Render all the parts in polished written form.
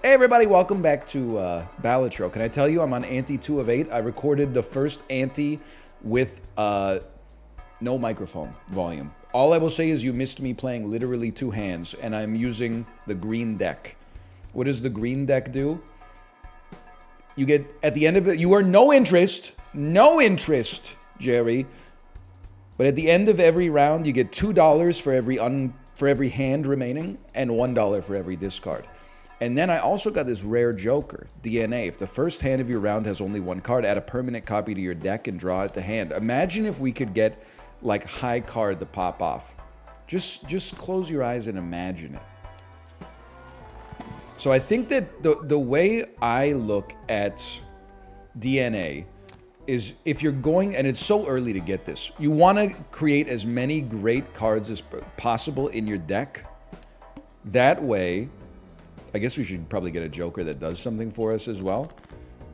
Hey everybody, welcome back to Balatro. Can I tell you, I'm on ante 2 of 8. I recorded the first ante with no microphone volume. All I will say is you missed me playing literally 2 hands, and I'm using the green deck. What does the green deck do? You get, at the end of it, you are no interest, Jerry. But at the end of every round, you get $2 for every hand remaining, and $1 for every discard. And then I also got this rare joker, DNA. If the first hand of your round has only 1 card, add a permanent copy to your deck and draw it the hand. Imagine if we could get like high card to pop off. Just close your eyes and imagine it. So I think that the way I look at DNA is if you're going, and it's so early to get this, you want to create as many great cards as possible in your deck. That way, I guess we should probably get a joker that does something for us as well.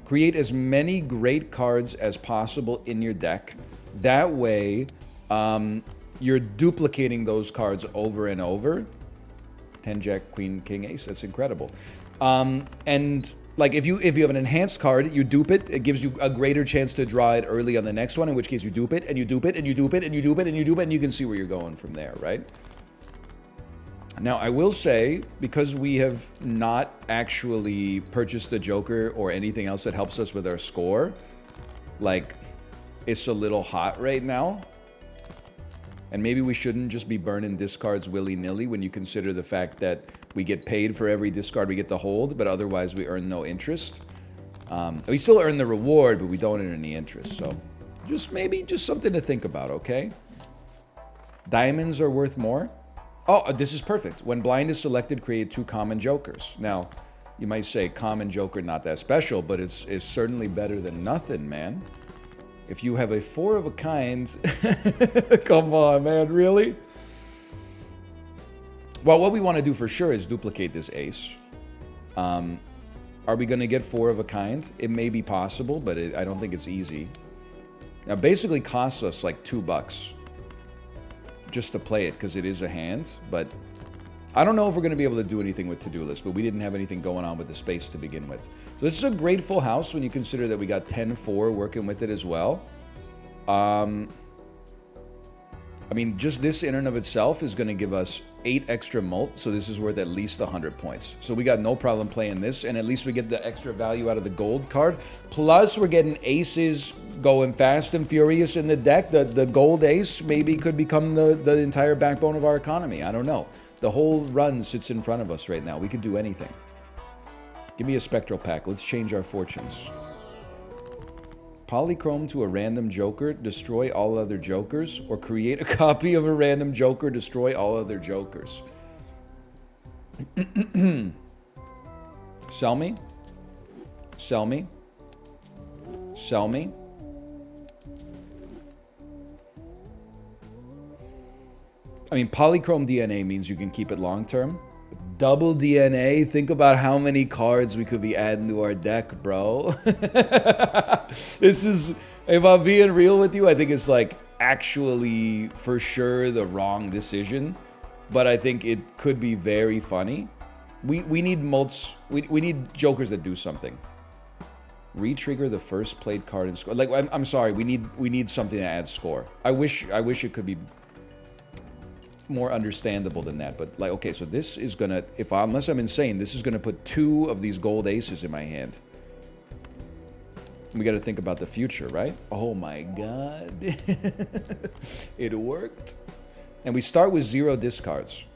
Create as many great cards as possible in your deck. That way, you're duplicating those cards over and over. 10 Jack, Queen, King, Ace. That's incredible. And like if you have an enhanced card, you dupe it. It gives you a greater chance to draw it early on the next one. In which case, you dupe it and you dupe it and you dupe it and you dupe it and you dupe it, and you can see where you're going from there, right? Now, I will say, because we have not actually purchased the Joker or anything else that helps us with our score, like, it's a little hot right now. And maybe we shouldn't just be burning discards willy-nilly when you consider the fact that we get paid for every discard we get to hold, but otherwise we earn no interest. We still earn the reward, but we don't earn any interest. So, maybe something to think about, okay? Diamonds are worth more. Oh, this is perfect. When blind is selected, create 2 common jokers. Now, you might say common joker not that special, but it's certainly better than nothing, man. If you have a 4 of a kind, come on, man, really? Well, what we want to do for sure is duplicate this ace. Are we going to get 4 of a kind? It may be possible, but I don't think it's easy. Now, basically costs us like $2. Just to play it, because it is a hand, but I don't know if we're going to be able to do anything with to-do list, but we didn't have anything going on with the space to begin with. So this is a great full house when you consider that we got 10-4 working with it as well. I mean, just this in and of itself is going to give us 8 extra mult, so this is worth at least 100 points. So we got no problem playing this, and at least we get the extra value out of the gold card. Plus, we're getting aces going fast and furious in the deck. The gold ace maybe could become the entire backbone of our economy. I don't know. The whole run sits in front of us right now. We could do anything. Give me a spectral pack. Let's change our fortunes. Polychrome to a random joker, destroy all other jokers, or create a copy of a random joker, destroy all other jokers. Sell me. Sell me. Sell me. I mean, polychrome DNA means you can keep it long term. Double DNA, think about how many cards we could be adding to our deck, bro. This is, if I'm being real with you, I think it's like actually for sure the wrong decision, but I think it could be very funny. We need mults, we need jokers that do something. Retrigger the first played card and score. Like, I'm sorry, we need something that adds score. I wish it could be more understandable than that, but like, okay, so this is gonna, unless I'm insane, this is gonna put 2 of these gold aces in my hand. We got to think about the future, right? Oh my god. It worked. And we start with 0 discards.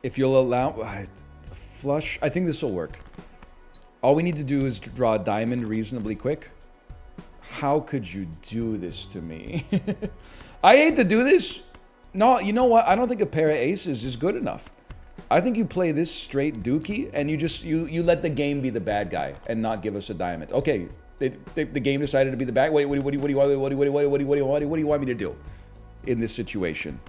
If you'll allow flush, I think this will work. All we need to do is to draw a diamond reasonably quick. How could you do this to me? I hate to do this. No, you know what? I don't think a pair of aces is good enough. I think you play this straight dookie, and you let the game be the bad guy and not give us a diamond. Okay, the game decided to be the bad. Wait, what do you want me to do in this situation?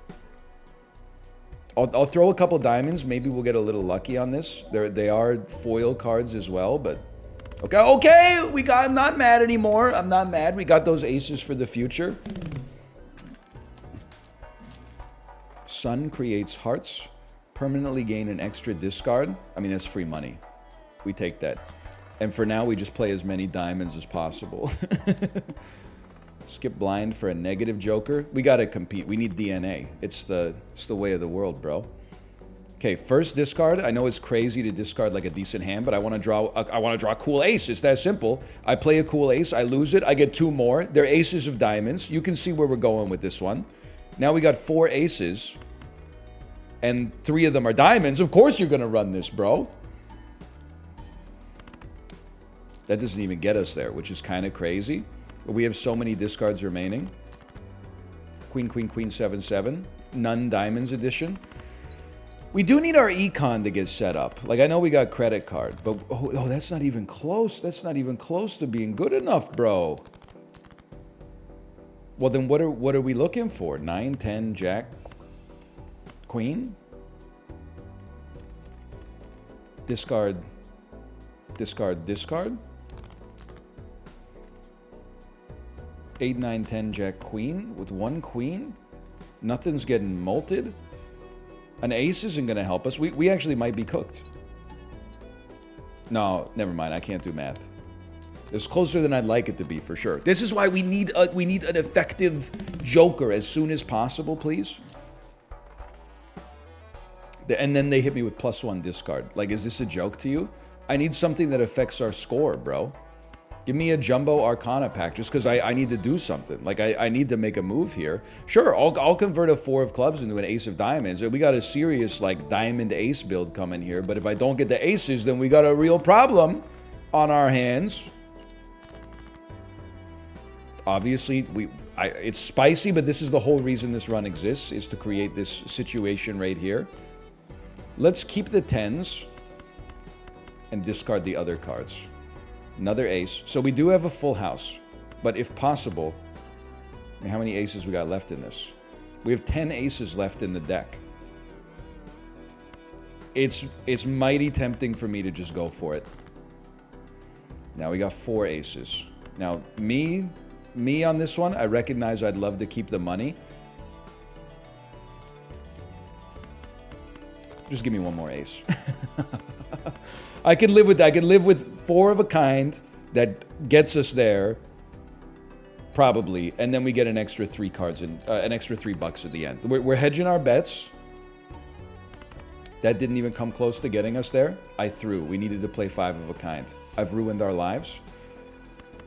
I'll throw a couple diamonds. Maybe we'll get a little lucky on this. They are foil cards as well, but okay. I'm not mad anymore. I'm not mad. We got those aces for the future. Sun creates hearts. Permanently gain an extra discard. I mean, that's free money. We take that. And for now, we just play as many diamonds as possible. Skip blind for a negative joker. We gotta compete. We need DNA. It's the way of the world, bro. Okay, first discard. I know it's crazy to discard like a decent hand, but I want to draw a cool ace. It's that simple. I play a cool ace. I lose it. I get 2 more. They're aces of diamonds. You can see where we're going with this one. Now we got 4 aces, and 3 of them are diamonds. Of course you're gonna run this, bro. That doesn't even get us there, which is kind of crazy. But we have so many discards remaining. Queen, queen, queen, 7, 7. None diamonds edition. We do need our econ to get set up. Like, I know we got credit card, but oh, that's not even close. That's not even close to being good enough, bro. Well, then what are we looking for? 9, 10, jack, queen? Discard, discard, discard? 8, 9, 10, jack, queen with 1 queen? Nothing's getting molted? An ace isn't going to help us. We actually might be cooked. No, never mind. I can't do math. It's closer than I'd like it to be, for sure. This is why we need an effective joker as soon as possible, please. And then they hit me with +1 discard. Like, is this a joke to you? I need something that affects our score, bro. Give me a jumbo arcana pack just because I need to do something. Like, I need to make a move here. Sure, I'll convert a 4 of clubs into an ace of diamonds. We got a serious, like, diamond ace build coming here. But if I don't get the aces, then we got a real problem on our hands. Obviously, it's spicy, but this is the whole reason this run exists, is to create this situation right here. Let's keep the 10s and discard the other cards. Another ace. So we do have a full house, but if possible, I mean, how many aces we got left in this? We have 10 aces left in the deck. It's mighty tempting for me to just go for it. Now we got 4 aces. Now, me on this one, I recognize I'd love to keep the money. Just give me one more ace. I could live with that. I could live with 4 of a kind that gets us there, probably, and then we get an extra 3 cards in, an extra $3 at the end. We're hedging our bets. That didn't even come close to getting us there. I threw. We needed to play 5 of a kind. I've ruined our lives.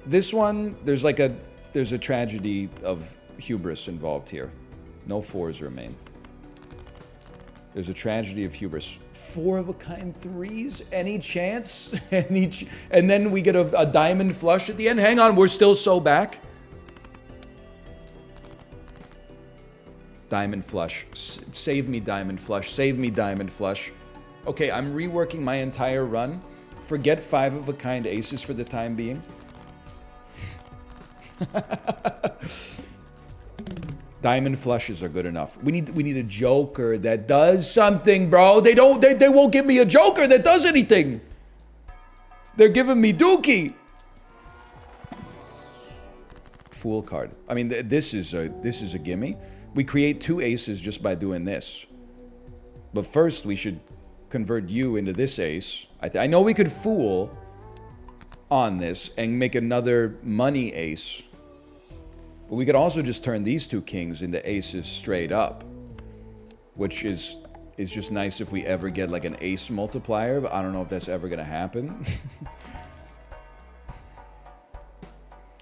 This one, there's a tragedy of hubris involved here. No 4s remain. There's a tragedy of hubris. 4 of a kind 3s? Any chance? And then we get a diamond flush at the end? Hang on, we're still so back. Diamond flush. Save me, diamond flush. Save me, diamond flush. Okay, I'm reworking my entire run. Forget 5 of a kind aces for the time being. Diamond flushes are good enough. We need a joker that does something, bro. They won't give me a joker that does anything. They're giving me dookie. Fool card. I mean, this is a gimme. We create 2 aces just by doing this. But first, we should convert you into this ace. I know we could fool on this and make another money ace. But we could also just turn these 2 kings into aces straight up, which is just nice if we ever get like an ace multiplier, but I don't know if that's ever gonna happen.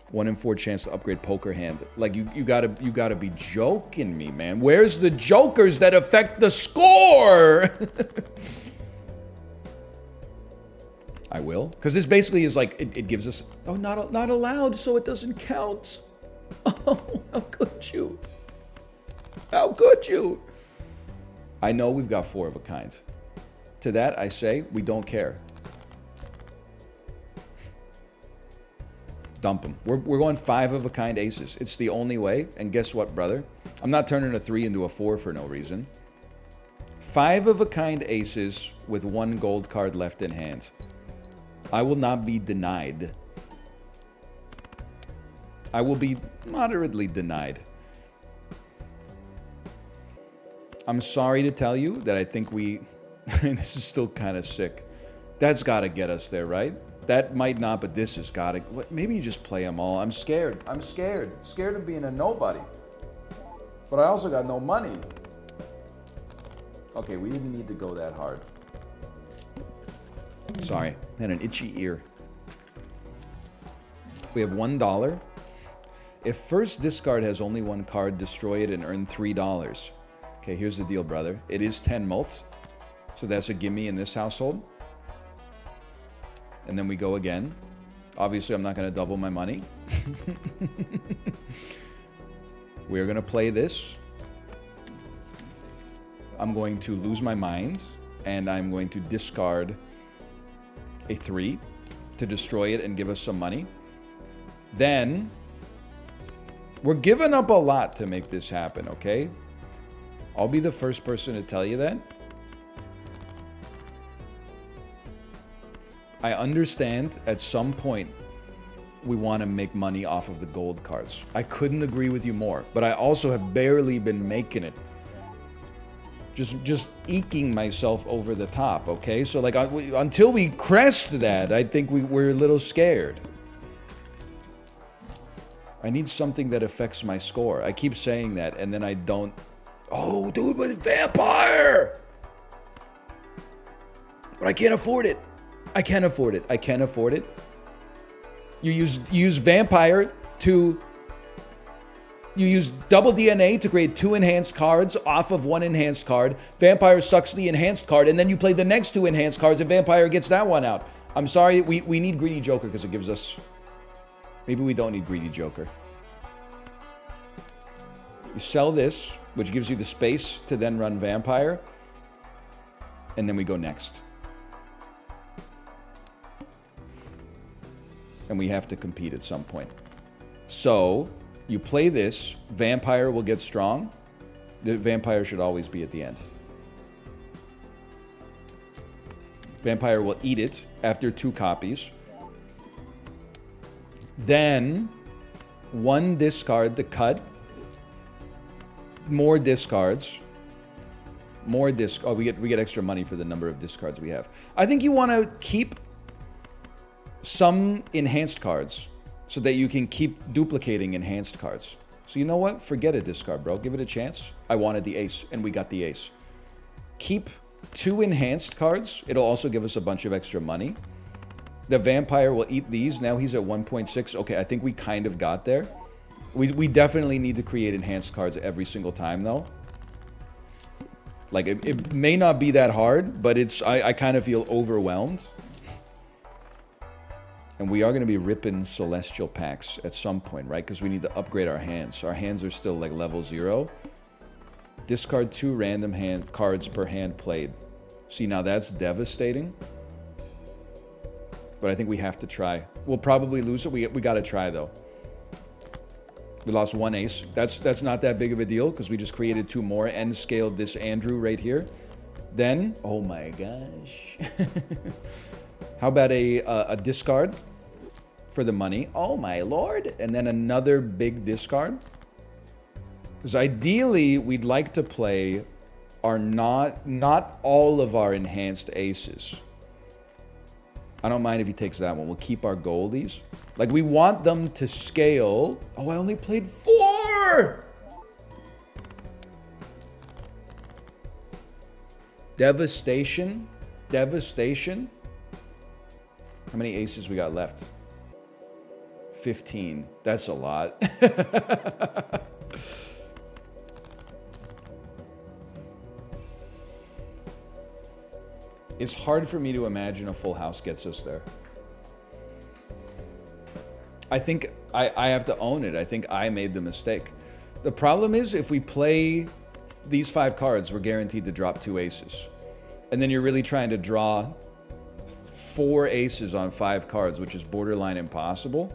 1 in 4 chance to upgrade poker hand. Like, you gotta be joking me, man. Where's the jokers that affect the score? I will, because this basically is like it gives us not allowed, so it doesn't count. Oh, how could you? How could you? I know we've got 4 of a kind. To that, I say, we don't care. Dump them. We're going 5 of a kind aces. It's the only way. And guess what, brother? I'm not turning a 3 into a 4 for no reason. 5 of a kind aces with 1 gold card left in hand. I will not be denied. I will be moderately denied. I'm sorry to tell you that I think we... this is still kind of sick. That's got to get us there, right? That might not, but this has got to... Maybe you just play them all. I'm scared. I'm scared. Scared of being a nobody. But I also got no money. Okay, we didn't need to go that hard. Sorry. I had an itchy ear. We have $1. If first discard has only one card, destroy it and earn $3. Okay, here's the deal, brother. It is 10 mults. So that's a gimme in this household. And then we go again. Obviously, I'm not going to double my money. We're going to play this. I'm going to lose my mind. And I'm going to discard a 3 to destroy it and give us some money. Then, we're giving up a lot to make this happen, okay? I'll be the first person to tell you that. I understand at some point we want to make money off of the gold cards. I couldn't agree with you more, but I also have barely been making it. Just eking myself over the top, okay? So like until we crest that, I think we're a little scared. I need something that affects my score. I keep saying that and then I don't. Oh, dude, with vampire! But I can't afford it. I can't afford it. I can't afford it. You use vampire to... You use double DNA to create 2 enhanced cards off of 1 enhanced card. Vampire sucks the enhanced card, and then you play the next 2 enhanced cards, and Vampire gets that one out. I'm sorry, we need Greedy Joker because it gives us... Maybe we don't need Greedy Joker. You sell this, which gives you the space to then run Vampire. And then we go next. And we have to compete at some point. So, you play this, Vampire will get strong. The Vampire should always be at the end. Vampire will eat it after 2 copies. Then, 1 discard to cut. More discards. More disc. Oh, we get extra money for the number of discards we have. I think you want to keep some enhanced cards so that you can keep duplicating enhanced cards. So you know what? Forget a discard, bro. Give it a chance. I wanted the ace, and we got the ace. Keep 2 enhanced cards. It'll also give us a bunch of extra money. The Vampire will eat these. Now he's at 1.6. Okay, I think we kind of got there. We definitely need to create enhanced cards every single time, though. Like, it may not be that hard, but I kind of feel overwhelmed. And we are going to be ripping Celestial packs at some point, right? Because we need to upgrade our hands. Our hands are still, like, level 0. Discard 2 random hand cards per hand played. See, now that's devastating. But I think we have to try. We'll probably lose it. We got to try, though. We lost 1 ace. That's not that big of a deal because we just created 2 more and scaled this Andrew right here. Then, oh my gosh. How about a discard for the money? Oh my lord. And then another big discard. Because ideally, we'd like to play our not all of our enhanced aces. I don't mind if he takes that one. We'll keep our goldies. Like, we want them to scale. Oh, I only played 4! Devastation. Devastation. How many aces we got left? 15. That's a lot. It's hard for me to imagine a full house gets us there. I think I have to own it. I think I made the mistake. The problem is if we play these 5 cards, we're guaranteed to drop 2 aces. And then you're really trying to draw 4 aces on 5 cards, which is borderline impossible.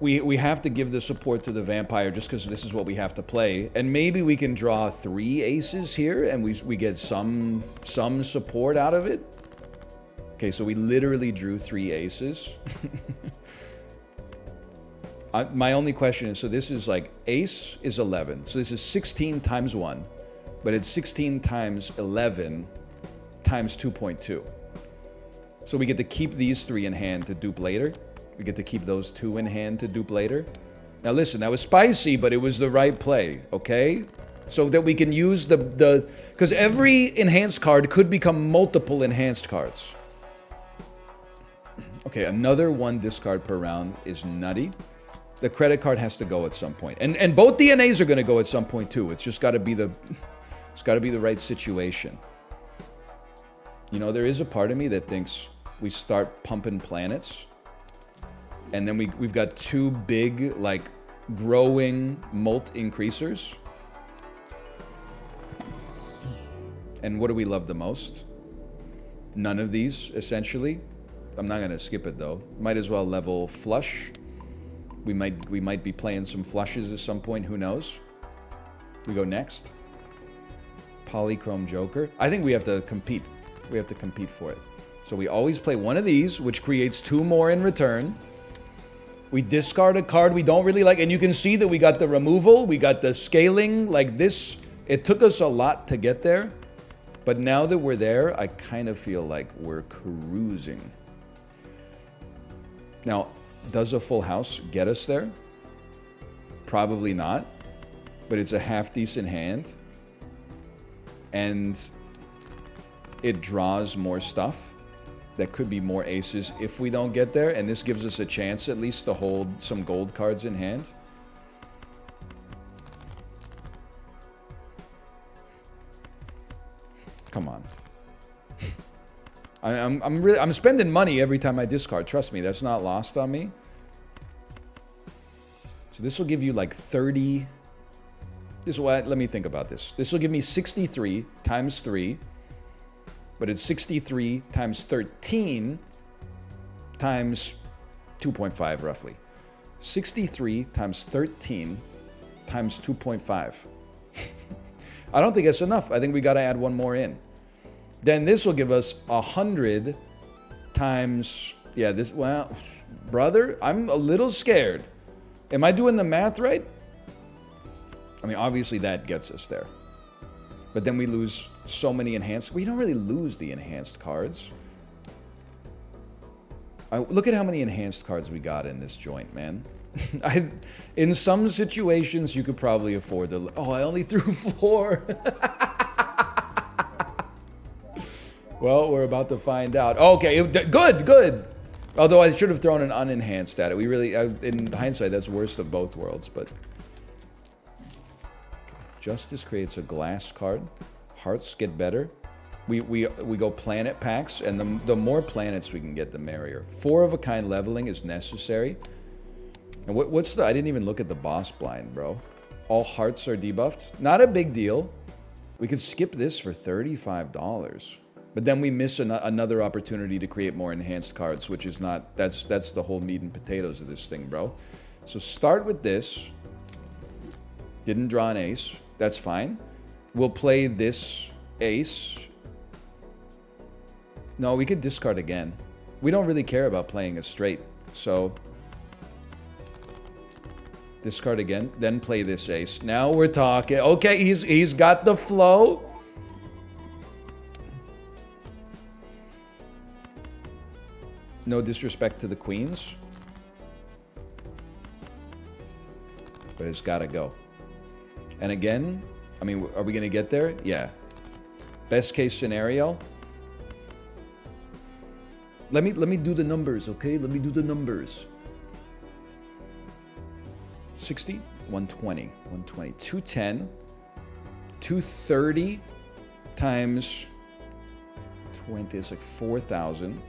We have to give the support to the Vampire just because this is what we have to play. And maybe we can draw 3 aces here and we get some support out of it. Okay, so we literally drew 3 aces. My only question is, so this is like ace is 11. So this is 16 times 1. but it's 16 times 11 times 2.2. So we get to keep these 3 in hand to dupe later. We get to keep those 2 in hand to dupe later. Now listen, that was spicy, but it was the right play, okay? So that we can use because every enhanced card could become multiple enhanced cards. Okay, another 1 discard per round is nutty. The credit card has to go at some point. And both DNAs are going to go at some point too. It's just got to be it's got to be the right situation. You know, there is a part of me that thinks we start pumping planets, and then we've got 2 big, like, growing mult increasers. And what do we love the most? None of these, essentially. I'm not going to skip it, though. Might as well level flush. We might be playing some flushes at some point. Who knows? We go next. Polychrome Joker. I think we have to compete. We have to compete for it. So we always play one of these, which creates 2 more in return. We discard a card we don't really like. And you can see that we got the removal. We got the scaling. Like this. It took us a lot to get there. But now that we're there, I kind of feel like we're cruising. Now, does a full house get us there? Probably not. But it's a half-decent hand. And it draws more stuff. That could be more aces if we don't get there. And this gives us a chance at least to hold some gold cards in hand. Come on. I'm spending money every time I discard. Trust me, that's not lost on me. So this will give you like 30. Let me think about this. This will give me 63 times 3. But it's 63 times 13 times 2.5 roughly. 63 times 13 times 2.5. I don't think that's enough. I think we got to add 1 more in. Then this will give us 100 times... Yeah, this... Well, brother, I'm a little scared. Am I doing the math right? I mean, obviously that gets us there. But then we lose so many enhanced... We don't really lose the enhanced cards. Look at how many enhanced cards we got in this joint, man. In some situations, you could probably afford to... Oh, I only threw 4. Well, we're about to find out. Okay, good. Although I should have thrown an unenhanced at it. We really... in hindsight, that's worst of both worlds, but... Justice creates a glass card. Hearts get better. We go planet packs, and the more planets we can get, the merrier. 4 of a kind leveling is necessary. And what's the... I didn't even look at the boss blind, bro. All hearts are debuffed. Not a big deal. We could skip this for $35. But then we miss another opportunity to create more enhanced cards, which is not... That's the whole meat and potatoes of this thing, bro. So start with this. Didn't draw an ace. That's fine. We'll play this ace. No, we could discard again. We don't really care about playing a straight. So... discard again. Then play this ace. Now we're talking. Okay, he's got the flow. No disrespect to the queens. But it's gotta go. And again, I mean, are we gonna get there? Yeah. Best case scenario. Let me do the numbers, okay? Let me do the numbers. 60, 120, 120, 210, 230 times 20 is like 4,000.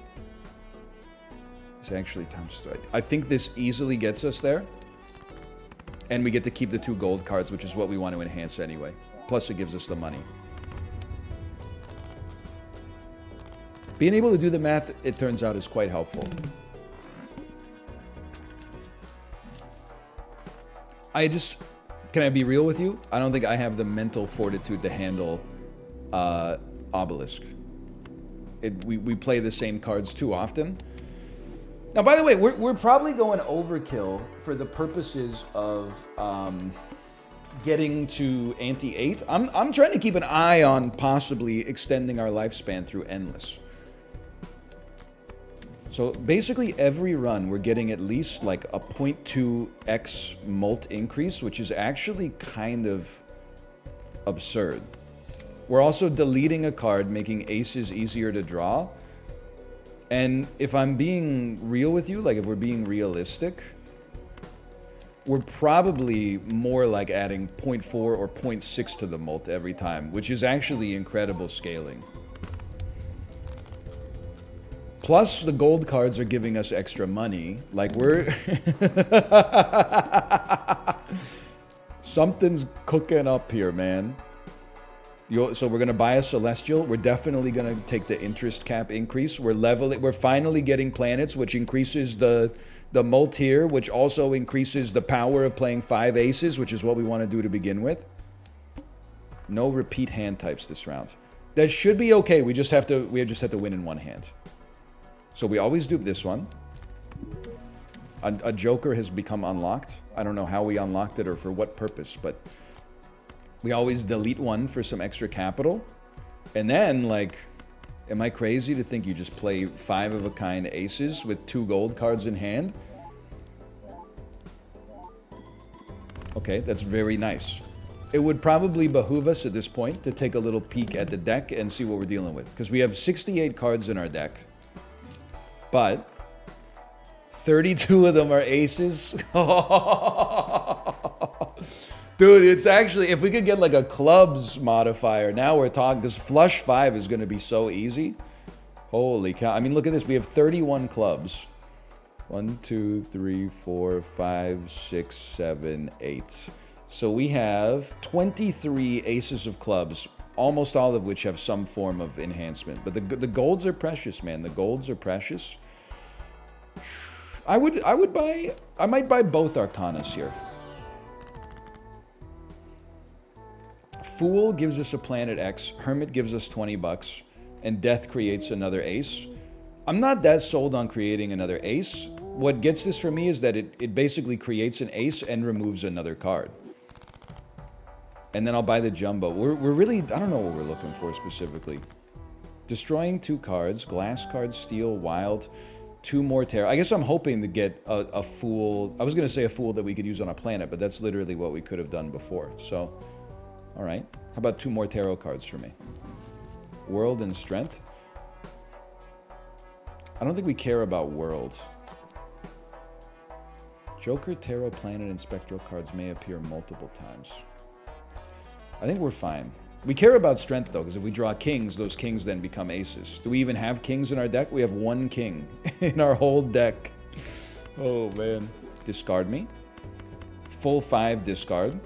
It's actually times... I think this easily gets us there. And we get to keep the 2 gold cards, which is what we want to enhance anyway. Plus, it gives us the money. Being able to do the math, it turns out, is quite helpful. Can I be real with you? I don't think I have the mental fortitude to handle Obelisk. We play the same cards too often. Now, by the way, we're probably going overkill for the purposes of getting to ante 8. I'm trying to keep an eye on possibly extending our lifespan through endless. So basically every run we're getting at least like a 0.2x mult increase, which is actually kind of absurd. We're also deleting a card, making aces easier to draw. And if I'm being real with you, like if we're being realistic, we're probably more like adding 0.4 or 0.6 to the mult every time, which is actually incredible scaling. Plus, the gold cards are giving us extra money. Like, we're... Something's cooking up here, man. So we're going to buy a Celestial. We're definitely going to take the interest cap increase. We're finally getting planets, which increases the mult here, which also increases the power of playing 5 aces, which is what we want to do to begin with. No repeat hand types this round. That should be okay. We just have to win in one hand. So we always dupe this one. A Joker has become unlocked. I don't know how we unlocked it or for what purpose, but we always delete one for some extra capital. And then, like, am I crazy to think you just play 5 of a kind aces with 2 gold cards in hand? Okay, that's very nice. It would probably behoove us at this point to take a little peek at the deck and see what we're dealing with. Because we have 68 cards in our deck. But 32 of them are aces. Dude, it's actually, if we could get like a clubs modifier, now we're talking, because flush 5 is going to be so easy. Holy cow. I mean, look at this. We have 31 clubs. 1, 2, 3, 4, 5, 6, 7, 8. So we have 23 aces of clubs, almost all of which have some form of enhancement. But the golds are precious, man. The golds are precious. I might buy both Arcanas here. Fool gives us a Planet X, Hermit gives us 20 bucks, and Death creates another ace. I'm not that sold on creating another ace. What gets this for me is that it basically creates an ace and removes another card. And then I'll buy the Jumbo. We're really, I don't know what we're looking for specifically. Destroying 2 cards, Glass card, Steel, Wild, 2 more Terror. I guess I'm hoping to get a Fool. I was going to say a Fool that we could use on a planet, but that's literally what we could have done before. So, all right. How about 2 more Tarot cards for me? World and Strength. I don't think we care about Worlds. Joker, Tarot, Planet, and Spectral cards may appear multiple times. I think we're fine. We care about strength, though, because if we draw kings, those kings then become aces. Do we even have kings in our deck? We have 1 king in our whole deck. Oh, man. Discard me. Full 5 discard.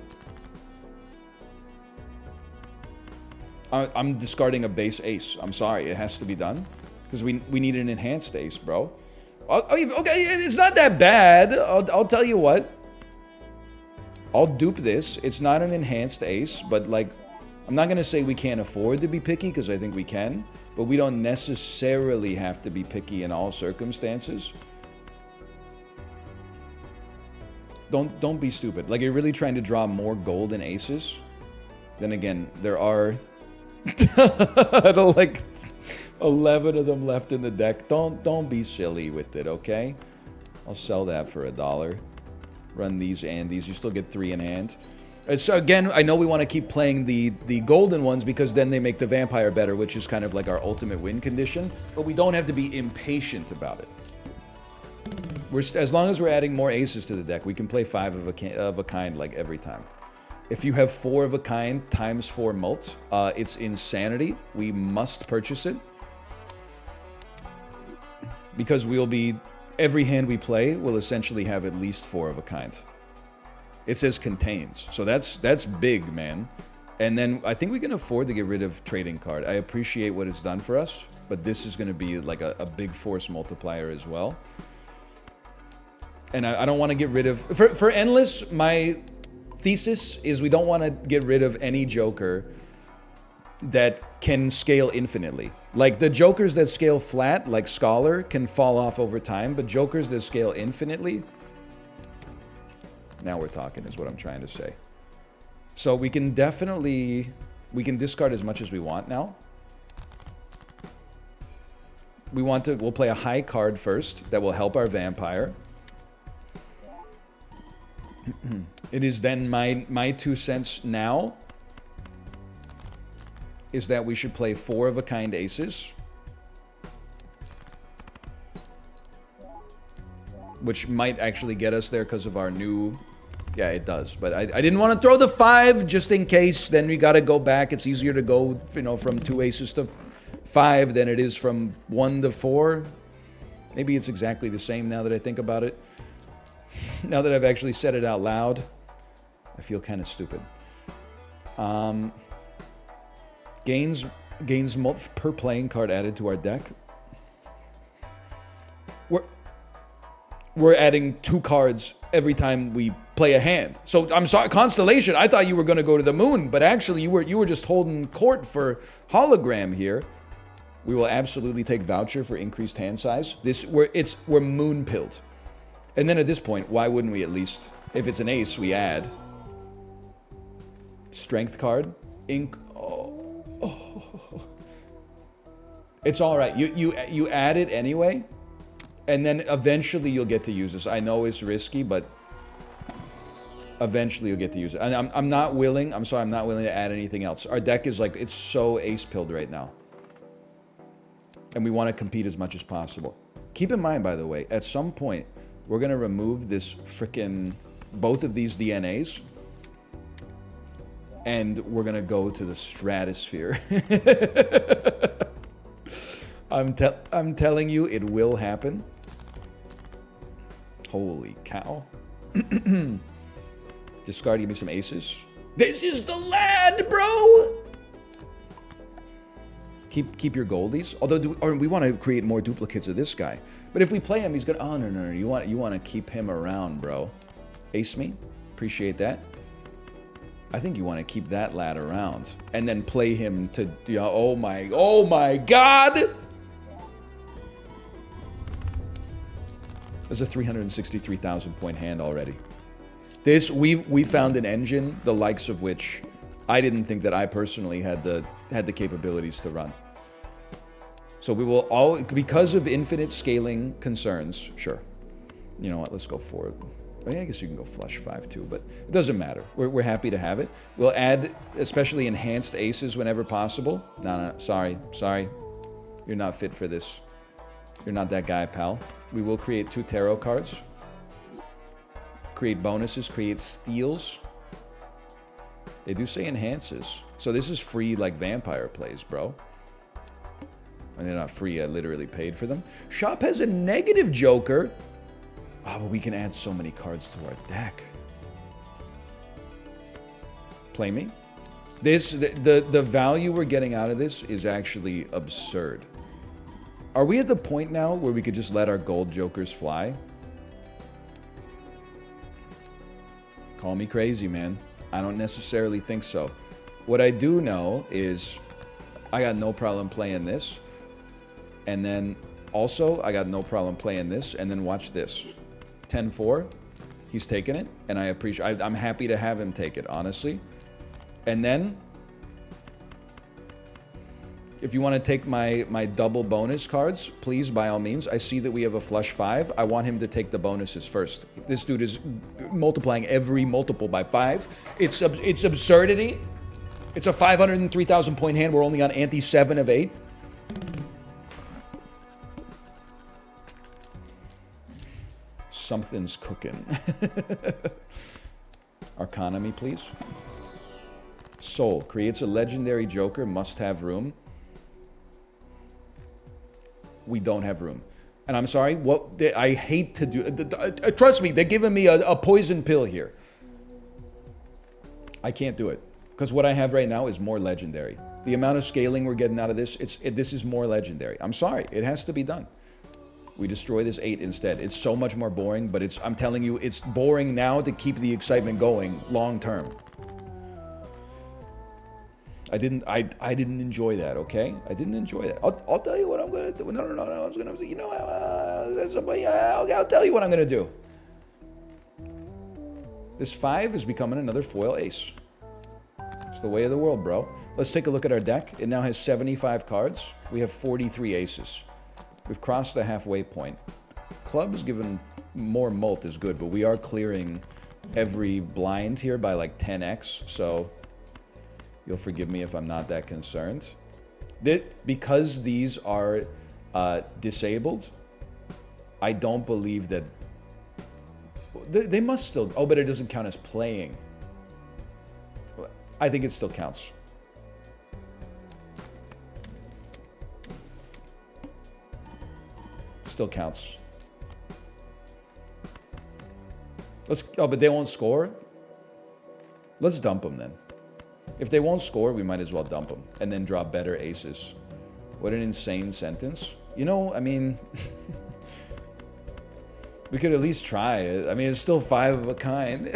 I'm discarding a base ace. I'm sorry. It has to be done. Because we need an enhanced ace, bro. Okay, it's not that bad. I'll tell you what. I'll dupe this. It's not an enhanced ace, but like, I'm not going to say we can't afford to be picky, because I think we can, but we don't necessarily have to be picky in all circumstances. Don't be stupid. Like, you're really trying to draw more golden aces. Then again, there are like 11 of them left in the deck. Don't be silly with it, okay? I'll sell that for $1. Run these and these. You still get 3 in hand. So again, I know we want to keep playing the golden ones because then they make the vampire better, which is kind of like our ultimate win condition. But we don't have to be impatient about it. As long as we're adding more aces to the deck, we can play 5 of a kind like every time. If you have 4 of a kind times 4 mult, it's insanity. We must purchase it. Because we'll be... Every hand we play will essentially have at least 4 of a kind. It says contains. So that's big, man. And then I think we can afford to get rid of trading card. I appreciate what it's done for us, but this is going to be like a big force multiplier as well. And I don't want to get rid of... For Endless, my thesis is we don't want to get rid of any Joker that can scale infinitely. Like, the Jokers that scale flat, like Scholar, can fall off over time, but Jokers that scale infinitely... Now we're talking, is what I'm trying to say. So we can definitely, we can discard as much as we want now. We'll play a high card first that will help our vampire. It is then my 2 cents now is that we should play 4 of a kind aces. Which might actually get us there because of our new... Yeah, it does. But I didn't want to throw the 5 just in case. Then we got to go back. It's easier to go, you know, from 2 aces to 5 than it is from 1 to 4. Maybe it's exactly the same now that I think about it. Now that I've actually said it out loud, I feel kind of stupid. Gains per playing card added to our deck. We're adding 2 cards every time we play a hand. So I'm sorry, Constellation, I thought you were going to go to the moon, but actually you were just holding court for hologram here. We will absolutely take voucher for increased hand size. We're moon pilled. And then at this point, why wouldn't we at least, if it's an ace, we add strength card, ink. Oh. It's all right. You add it anyway. And then eventually you'll get to use this. I know it's risky, but eventually you'll get to use it. And I'm not willing to add anything else. Our deck is like, it's so ace-pilled right now. And we want to compete as much as possible. Keep in mind, by the way, at some point, we're going to remove this frickin' both of these DNAs. And we're going to go to the stratosphere. I'm telling you, it will happen. Holy cow. Discard, give me some aces. This is the lad, bro! Keep your goldies. Although, or we want to create more duplicates of this guy. But if we play him, he's gonna... Oh, no. You want to keep him around, bro. Ace me. Appreciate that. I think you want to keep that lad around. And then play him to... You know, oh my God! There's a 363,000 point hand already. This, we found an engine, the likes of which I didn't think that I personally had the capabilities to run. So we will all, because of infinite scaling concerns, sure. You know what, let's go for it. Well, I guess you can go flush 5 too, but it doesn't matter. We're happy to have it. We'll add especially enhanced aces whenever possible. No, sorry. You're not fit for this. You're not that guy, pal. We will create 2 tarot cards. Create bonuses, create steals. They do say enhances. So this is free like vampire plays, bro. And they're not free, I literally paid for them. Shop has a negative joker. Oh, but we can add so many cards to our deck. Play me. The value we're getting out of this is actually absurd. Are we at the point now where we could just let our gold jokers fly? Call me crazy, man. I don't necessarily think so. What I do know is I got no problem playing this. And then also I got no problem playing this. And then watch this. 10-4. He's taking it. And I appreciate... I'm happy to have him take it, honestly. And then... If you want to take my double bonus cards, please, by all means. I see that we have a flush 5. I want him to take the bonuses first. This dude is multiplying every multiple by 5. It's absurdity. It's a 503,000 point hand. We're only on ante 7 of 8. Something's cooking. Arcana, please. Soul creates a legendary joker. Must have room. We don't have room. And I'm sorry, I hate to do... trust me, they're giving me a poison pill here. I can't do it. Because what I have right now is more legendary. The amount of scaling we're getting out of this, this is more legendary. I'm sorry, it has to be done. We destroy this 8 instead. It's so much more boring, but I'm telling you, it's boring now to keep the excitement going long term. I didn't enjoy that, okay? I didn't enjoy that. I'll tell you what I'm gonna do. No. I was gonna, you know, I'll tell you what I'm gonna do. This 5 is becoming another foil ace. It's the way of the world, bro. Let's take a look at our deck. It now has 75 cards. We have 43 aces. We've crossed the halfway point. Clubs, given more mult, is good, but we are clearing every blind here by like 10x, so you'll forgive me if I'm not that concerned. Because these are disabled, I don't believe that... They must still... Oh, but it doesn't count as playing. I think it still counts. Still counts. Oh, but they won't score? Let's dump them then. If they won't score, we might as well dump them. And then draw better aces. What an insane sentence. You know, I mean... we could at least try it. I mean, it's still 5 of a kind.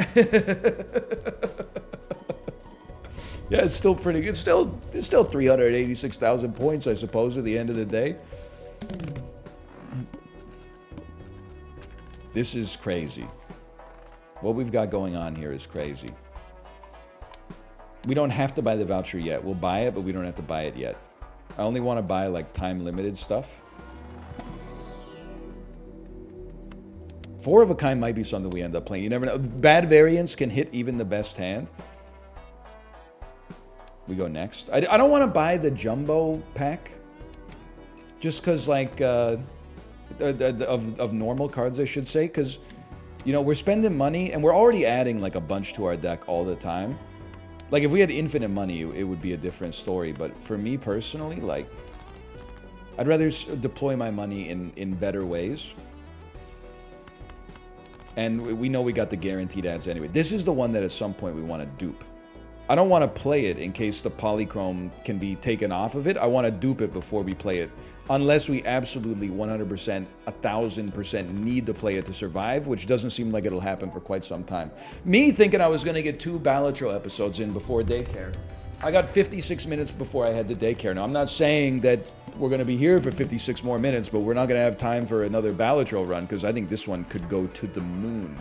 Yeah, it's still pretty good. It's still 386,000 points, I suppose, at the end of the day. This is crazy. What we've got going on here is crazy. We don't have to buy the voucher yet. We'll buy it, but we don't have to buy it yet. I only want to buy, like, time-limited stuff. 4 of a kind might be something we end up playing. You never know. Bad variants can hit even the best hand. We go next. I don't want to buy the jumbo pack. Just because, like, of normal cards, I should say. Because, you know, we're spending money, and we're already adding, like, a bunch to our deck all the time. Like, if we had infinite money, it would be a different story. But for me, personally, like, I'd rather deploy my money in better ways. And we know we got the guaranteed ads anyway. This is the one that at some point we want to dupe. I don't want to play it in case the polychrome can be taken off of it. I want to dupe it before we play it. Unless we absolutely 100%, 1,000% need to play it to survive, which doesn't seem like it'll happen for quite some time. Me thinking I was going to get 2 Balatro episodes in before daycare. I got 56 minutes before I had the daycare. Now, I'm not saying that we're going to be here for 56 more minutes, but we're not going to have time for another Balatro run, because I think this one could go to the moon.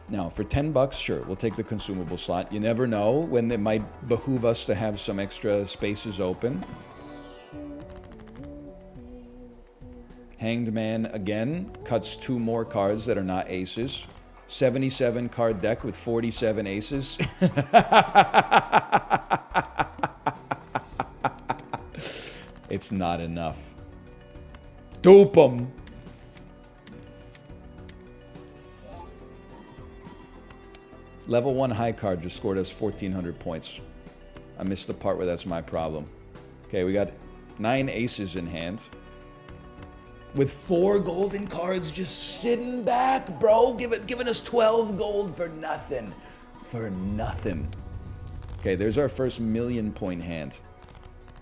Now, for 10 bucks, sure, we'll take the consumable slot. You never know when it might behoove us to have some extra spaces open. Hanged Man, again, cuts 2 more cards that are not aces. 77 card deck with 47 aces. It's not enough. Dupe them. Level 1 high card just scored us 1,400 points. I missed the part where that's my problem. Okay, we got 9 aces in hand. With 4 golden cards just sitting back, bro. Giving us 12 gold for nothing. For nothing. Okay, there's our first 1,000,000 point hand.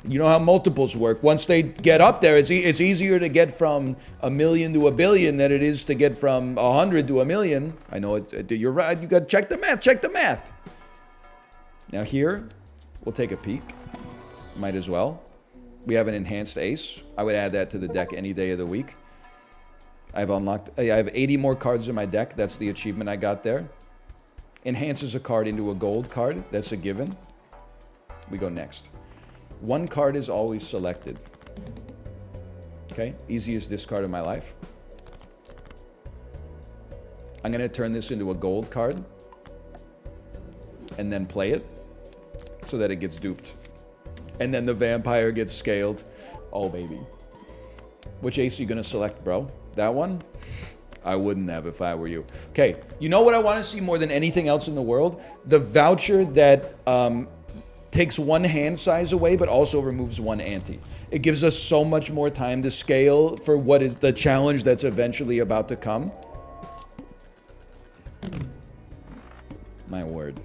You know how multiples work. Once they get up there, it's easier to get from 1,000,000 to 1,000,000,000 than it is to get from 100 to 1,000,000. I know you're right. You got to check the math. Check the math. Now here, we'll take a peek. Might as well. We have an enhanced ace. I would add that to the deck any day of the week. I have 80 more cards in my deck. That's the achievement I got there. Enhances a card into a gold card. That's a given. We go next. 1 card is always selected. Okay, easiest discard of my life. I'm going to turn this into a gold card and then play it so that it gets duped. And then the vampire gets scaled. Oh, baby. Which ace are you going to select, bro? That one? I wouldn't have if I were you. Okay, you know what I want to see more than anything else in the world? The voucher that takes 1 hand size away, but also removes 1 ante. It gives us so much more time to scale for what is the challenge that's eventually about to come. My word.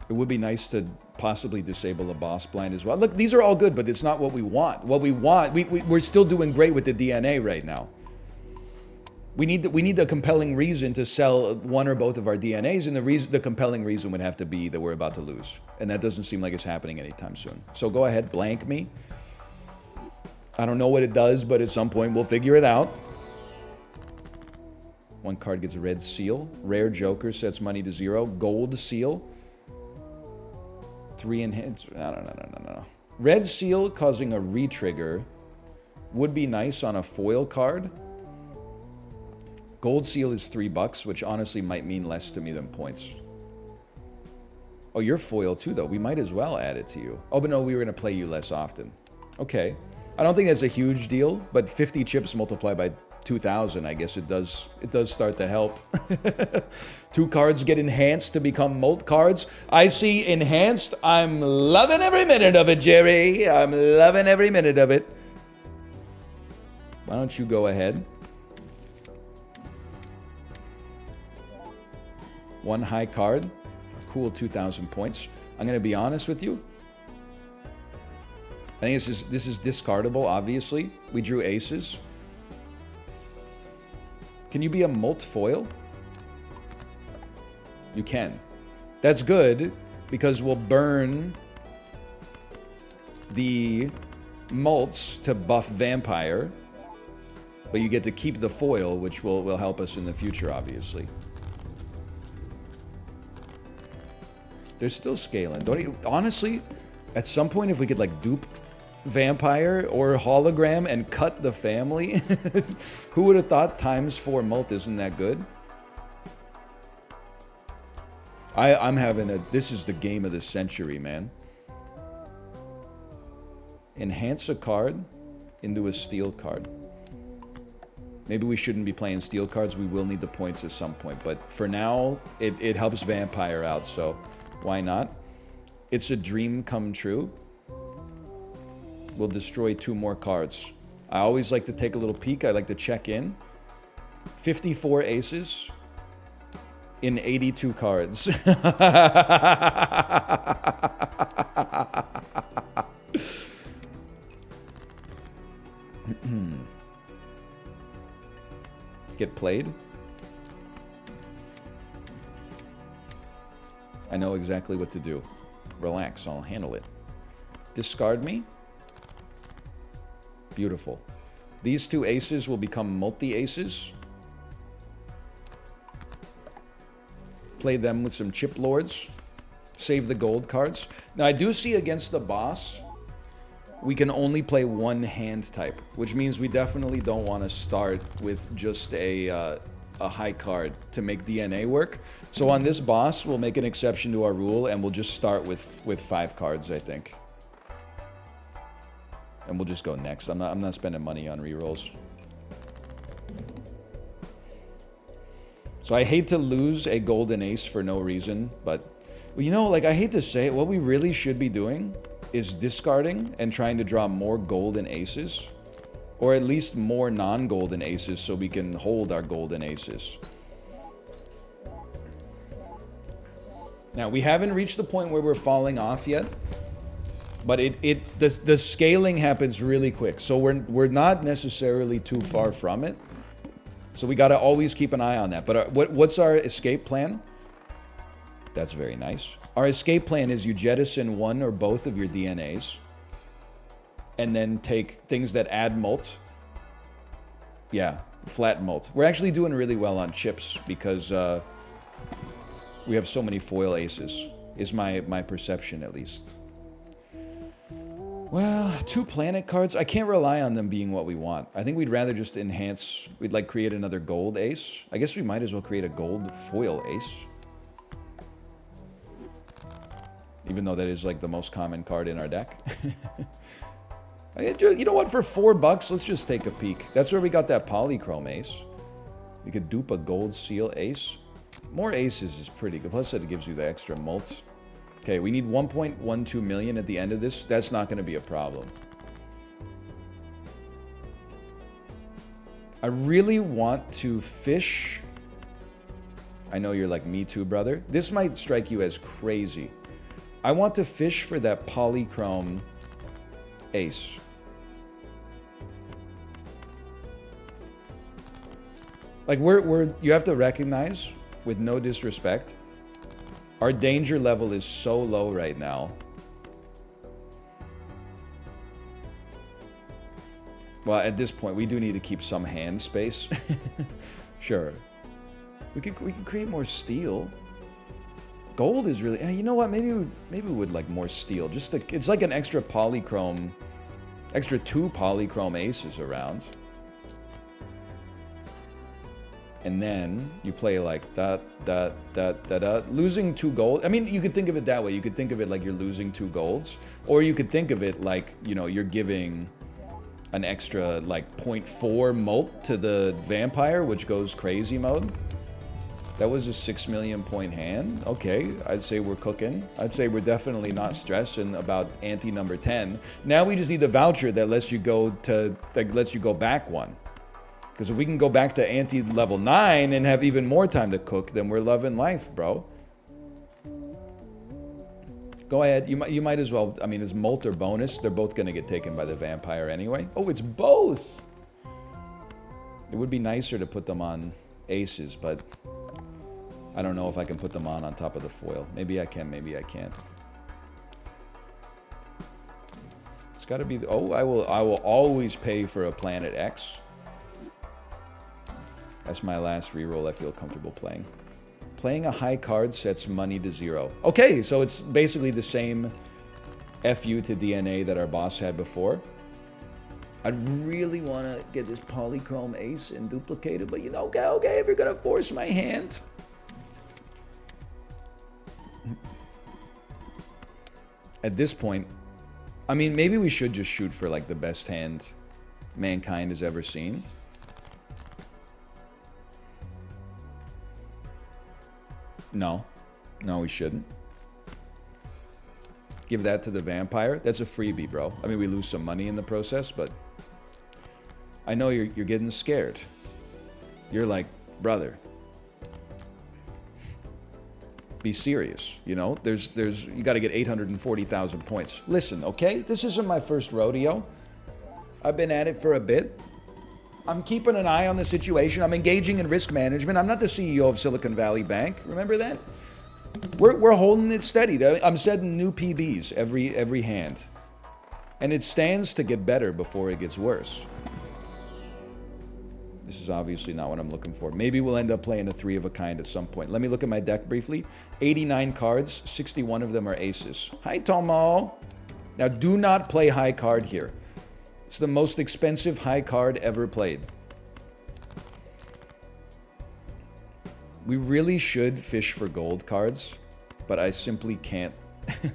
It would be nice to possibly disable a boss blind as well. Look, these are all good, but it's not what we want. What we want, we're still doing great with the DNA right now. We need a compelling reason to sell 1 or both of our DNAs, and the compelling reason would have to be that we're about to lose. And that doesn't seem like it's happening anytime soon. So go ahead, blank me. I don't know what it does, but at some point we'll figure it out. One card gets a red seal. Rare joker sets money to 0. Gold seal. 3 in hands. No. Red seal causing a retrigger would be nice on a foil card. Gold seal is $3, which honestly might mean less to me than points. Oh, you're foil too, though. We might as well add it to you. Oh, but no, we were going to play you less often. Okay. I don't think that's a huge deal, but 50 chips multiplied by 2,000, I guess it does start to help. 2 cards get enhanced to become molt cards. I see enhanced. I'm loving every minute of it, Jerry. I'm loving every minute of it. Why don't you go ahead? 1 high card. A cool 2,000 points. I'm going to be honest with you. I think this is discardable, obviously. We drew aces. Can you be a molt foil? You can. That's good, because we'll burn the mults to buff vampire, but you get to keep the foil, which will help us in the future, obviously. They're still scaling. Don't you, honestly, at some point, if we could like dupe vampire or hologram and cut the family, who would have thought ×4 mult isn't that good? I'm having this is the game of the century, man. Enhance a card into a steel card. Maybe we shouldn't be playing steel cards. We will need the points at some point, but for now, it helps vampire out, so why not? It's a dream come true. We'll destroy 2 more cards. I always like to take a little peek. I like to check in. 54 aces in 82 cards. Get played. I know exactly what to do. Relax, I'll handle it. Discard me. Beautiful. These 2 aces will become multi-aces. Play them with some chip lords. Save the gold cards. Now, I do see against the boss, we can only play 1 hand type, which means we definitely don't want to start with just a high card to make DNA work. So on this boss, we'll make an exception to our rule, and we'll just start with 5 cards, I think. And we'll just go next. I'm not spending money on rerolls. So I hate to lose a golden ace for no reason, but you know, like, I hate to say it, what we really should be doing is discarding and trying to draw more golden aces, or at least more non-golden aces, so we can hold our golden aces. Now, we haven't reached the point where we're falling off yet, but the scaling happens really quick, so we're not necessarily too far from it. So we got to always keep an eye on that. But what's our escape plan? That's very nice. Our escape plan is you jettison 1 or both of your DNAs, and then take things that add mult. Yeah, flat mult. We're actually doing really well on chips because we have so many foil aces, is my perception at least. Well, 2 planet cards. I can't rely on them being what we want. I think we'd rather just enhance. We'd like create another gold ace. I guess we might as well create a gold foil ace. Even though that is like the most common card in our deck. You know what? For $4, let's just take a peek. That's where we got that polychrome ace. We could dupe a gold seal ace. More aces is pretty good. Plus, it gives you the extra mult. Okay, we need 1.12 million at the end of this. That's not going to be a problem. I really want to fish. I know you're like, me too, brother. This might strike you as crazy. I want to fish for that polychrome ace. Like, you have to recognize, with no disrespect, our danger level is so low right now. Well, at this point, we do need to keep some hand space. Sure. We could create more steel. Gold is really... You know what? Maybe we would like more steel. Just to, it's like an extra polychrome... Extra 2 polychrome aces around. And then you play like that. Losing 2 gold. I mean, you could think of it that way. You could think of it like you're losing 2 golds. Or you could think of it like, you know, you're giving an extra like 0.4 molt to the vampire, which goes crazy mode. That was a 6 million point hand. Okay, I'd say we're cooking. I'd say we're definitely not stressing about ante number 10. Now we just need the voucher that lets you go back 1. Because if we can go back to ante level 9 and have even more time to cook, then we're loving life, bro. Go ahead. You might as well. I mean, it's molt or bonus. They're both going to get taken by the vampire anyway. Oh, it's both. It would be nicer to put them on aces, but I don't know if I can put them on top of the foil. Maybe I can, maybe I can't. It's got to be... Oh, I will always pay for a Planet X. That's my last reroll I feel comfortable playing. Playing a high card sets money to 0. Okay, so it's basically the same FU to DNA that our boss had before. I'd really want to get this polychrome ace and duplicate it, but you know, okay, if you're going to force my hand... At this point, I mean, maybe we should just shoot for like the best hand mankind has ever seen. No, we shouldn't. Give that to the vampire. That's a freebie, bro. I mean, we lose some money in the process, but I know you're getting scared. You're like, brother, be serious. You know, you got to get 840,000 points. Listen, okay, this isn't my first rodeo. I've been at it for a bit. I'm keeping an eye on the situation. I'm engaging in risk management. I'm not the CEO of Silicon Valley Bank. Remember that? We're holding it steady. I'm setting new PBs every hand. And it stands to get better before it gets worse. This is obviously not what I'm looking for. Maybe we'll end up playing a 3 of a kind at some point. Let me look at my deck briefly. 89 cards, 61 of them are aces. Hi, Tomo. Now, do not play high card here. It's the most expensive high card ever played. We really should fish for gold cards, but I simply can't.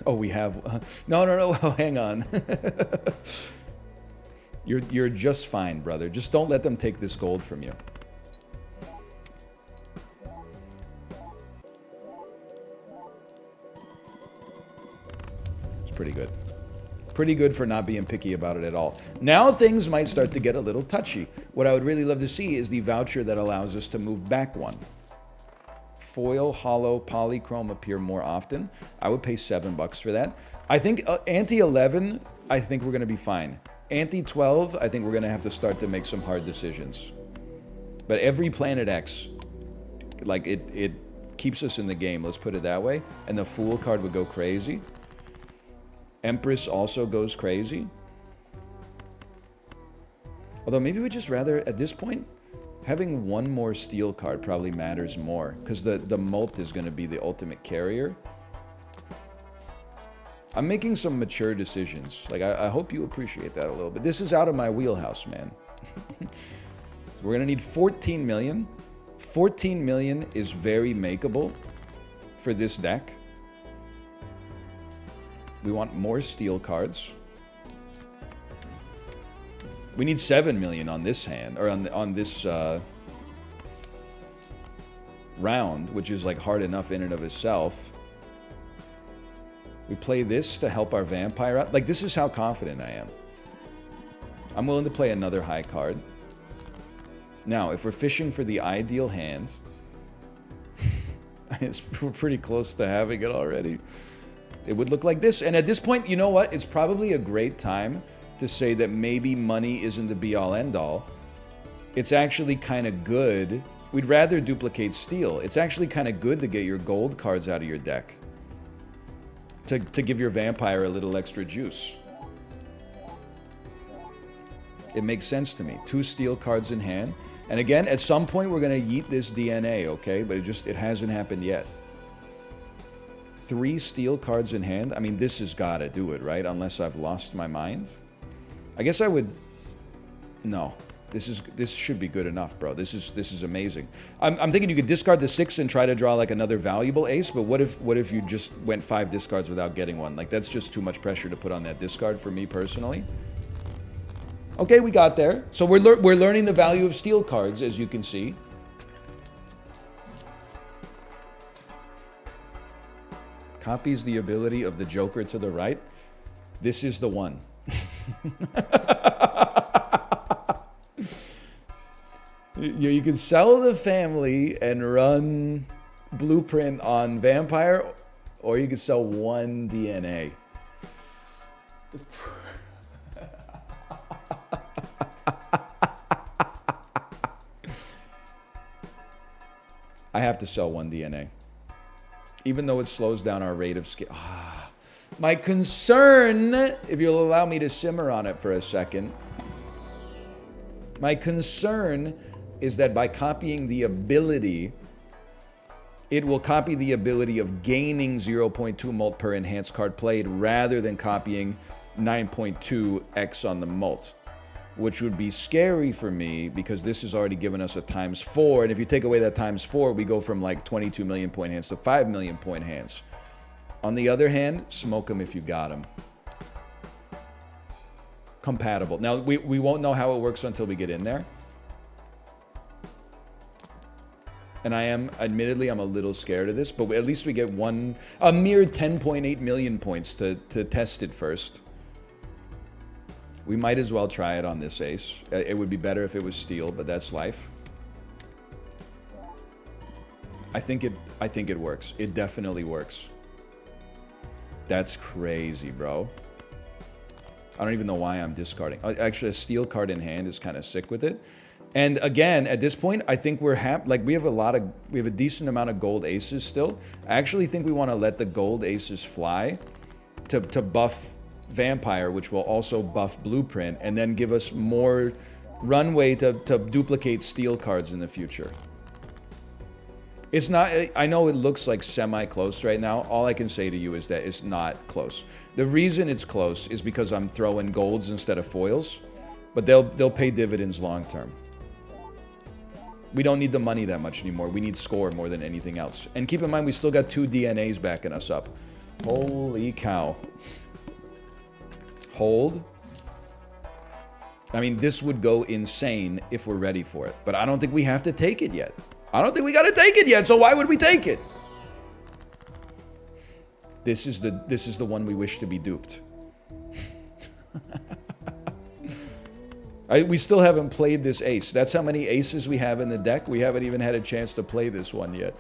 Oh, we have... No. Oh, hang on. You're just fine, brother. Just don't let them take this gold from you. It's pretty good. Pretty good for not being picky about it at all. Now things might start to get a little touchy. What I would really love to see is the voucher that allows us to move back 1. Foil, hollow, polychrome appear more often. I would pay $7 for that. I think ante 11, I think we're going to be fine. Ante 12, I think we're going to have to start to make some hard decisions. But every Planet X, like it keeps us in the game, let's put it that way. And the Fool card would go crazy. Empress also goes crazy. Although maybe we'd just rather, at this point, having 1 more steel card probably matters more. Because the molt is going to be the ultimate carrier. I'm making some mature decisions. Like, I hope you appreciate that a little bit. This is out of my wheelhouse, man. So we're going to need 14 million. 14 million is very makeable for this deck. We want more steel cards. We need 7 million on this hand, or on this round, which is like hard enough in and of itself. We play this to help our vampire out. Like, this is how confident I am. I'm willing to play another high card. Now, if we're fishing for the ideal hands, we're pretty close to having it already. It would look like this. And at this point, you know what? It's probably a great time to say that maybe money isn't the be-all, end-all. It's actually kind of good. We'd rather duplicate steel. It's actually kind of good to get your gold cards out of your deck. To give your vampire a little extra juice. It makes sense to me. 2 steel cards in hand. And again, at some point, we're going to yeet this DNA, okay? But it hasn't happened yet. 3 steel cards in hand. I mean, this has got to do it, right? Unless I've lost my mind. I guess I would... No. This should be good enough, bro. This is amazing. I'm thinking you could discard the 6 and try to draw like another valuable ace, but what if you just went 5 discards without getting one? Like, that's just too much pressure to put on that discard for me personally. Okay, we got there. So we're learning the value of steel cards, as you can see. Copies the ability of the Joker to the right. This is the one. You can sell the family and run Blueprint on Vampire, or you can sell 1 DNA. I have to sell 1 DNA. Even though it slows down our rate of scale. My concern, if you'll allow me to simmer on it for a second. My concern is that by copying the ability, it will copy the ability of gaining 0.2 mult per enhanced card played rather than copying 9.2x on the mult, which would be scary for me because this has already given us a ×4, and if you take away that ×4, we go from like 22 million point hands to 5 million point hands. On the other hand, smoke them if you got them. Compatible. Now, we won't know how it works until we get in there. And admittedly, I'm a little scared of this, but at least we get a mere 10.8 million points to test it first. We might as well try it on this ace. It would be better if it was steel, but that's life. I think it works. It definitely works. That's crazy, bro. I don't even know why I'm discarding. Actually, a steel card in hand is kind of sick with it. And again, at this point, I think we're happy. Like, we have a decent amount of gold aces still. I actually think we want to let the gold aces fly to buff Vampire, which will also buff Blueprint, and then give us more runway to duplicate steel cards in the future. It's not, I know it looks like semi-close right now. All I can say to you is that it's not close. The reason it's close is because I'm throwing golds instead of foils, but they'll pay dividends long term. We don't need the money that much anymore. We need score more than anything else. And keep in mind, we still got 2 DNAs backing us up. Holy cow. Hold. I mean, this would go insane if we're ready for it. But I don't think we have to take it yet. I don't think we got to take it yet, so why would we take it? This is the one we wish to be duped. We still haven't played this ace. That's how many aces we have in the deck. We haven't even had a chance to play this one yet.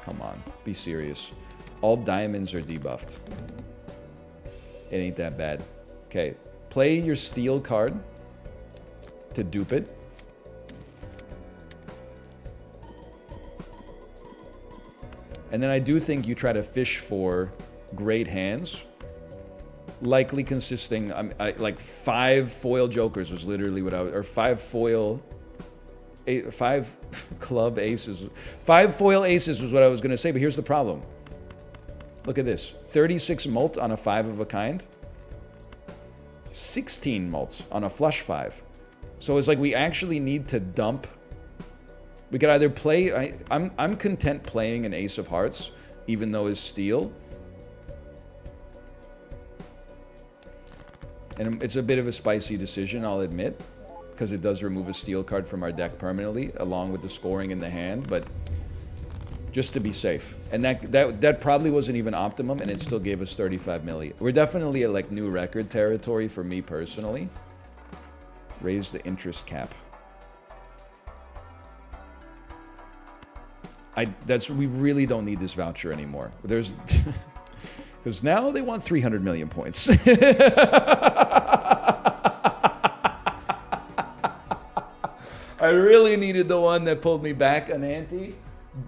Come on, be serious. All diamonds are debuffed. It ain't that bad. Okay, play your steel card to dupe it. And then I do think you try to fish for great hands. Likely consisting, like 5 foil jokers was literally what I was, or 5 foil, 5 club aces. 5 foil aces was what I was going to say, but here's the problem. Look at this. 36 mult on a 5 of a kind. 16 mults on a flush 5. So it's like we actually need to dump. We could either play, I'm content playing an ace of hearts, even though it's steel. And it's a bit of a spicy decision, I'll admit, because it does remove a steel card from our deck permanently, along with the scoring in the hand, but just to be safe. And that probably wasn't even optimum, and it still gave us 35 million. We're definitely at like new record territory for me personally. Raise the interest cap. We really don't need this voucher anymore. There's... Because now they want 300 million points. I really needed the one that pulled me back an ante.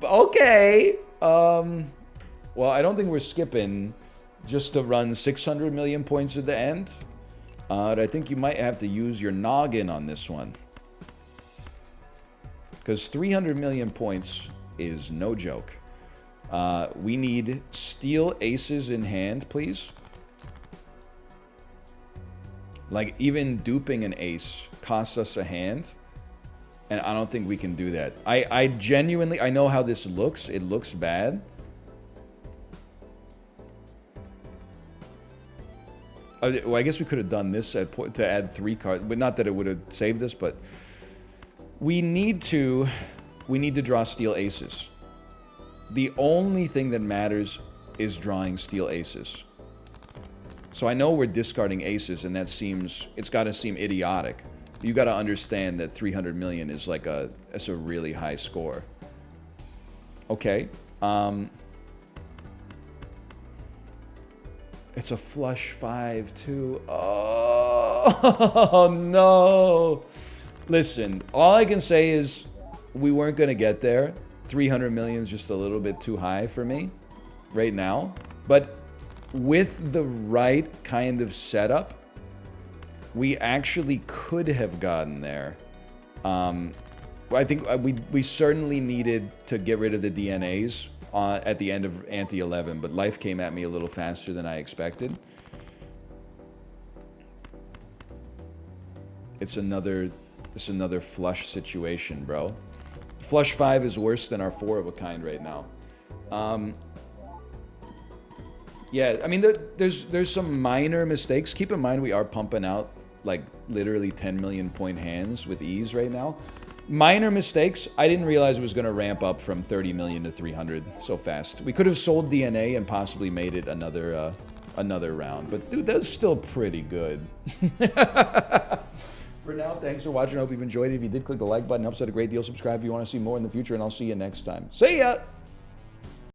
Okay. Well, I don't think we're skipping just to run 600 million points at the end. I think you might have to use your noggin on this one. Because 300 million points is no joke. We need steel aces in hand, please. Like, even duping an ace costs us a hand. And I don't think we can do that. I genuinely, I know how this looks. It looks bad. Well, I guess we could have done this to add 3 cards. But not that it would have saved us, but... We need to draw steel aces. The only thing that matters is drawing steel aces. So I know we're discarding aces, and that seems, it's got to seem idiotic. You got to understand that 300 million is like it's a really high score. Okay. It's a flush 5 too. Oh no. Listen, all I can say is we weren't going to get there. 300 million is just a little bit too high for me right now. But with the right kind of setup, we actually could have gotten there. I think we certainly needed to get rid of the DNAs at the end of Ante 11, but life came at me a little faster than I expected. It's another flush situation, bro. Flush 5 is worse than our 4 of a kind right now. Yeah, I mean, there's some minor mistakes. Keep in mind we are pumping out like literally 10 million point hands with ease right now. Minor mistakes. I didn't realize it was going to ramp up from 30 million to 300 so fast. We could have sold DNA and possibly made it another round. But dude, that's still pretty good. For now, thanks for watching. I hope you've enjoyed it. If you did, click the like button. Helps out a great deal. Subscribe if you want to see more in the future, and I'll see you next time. See ya!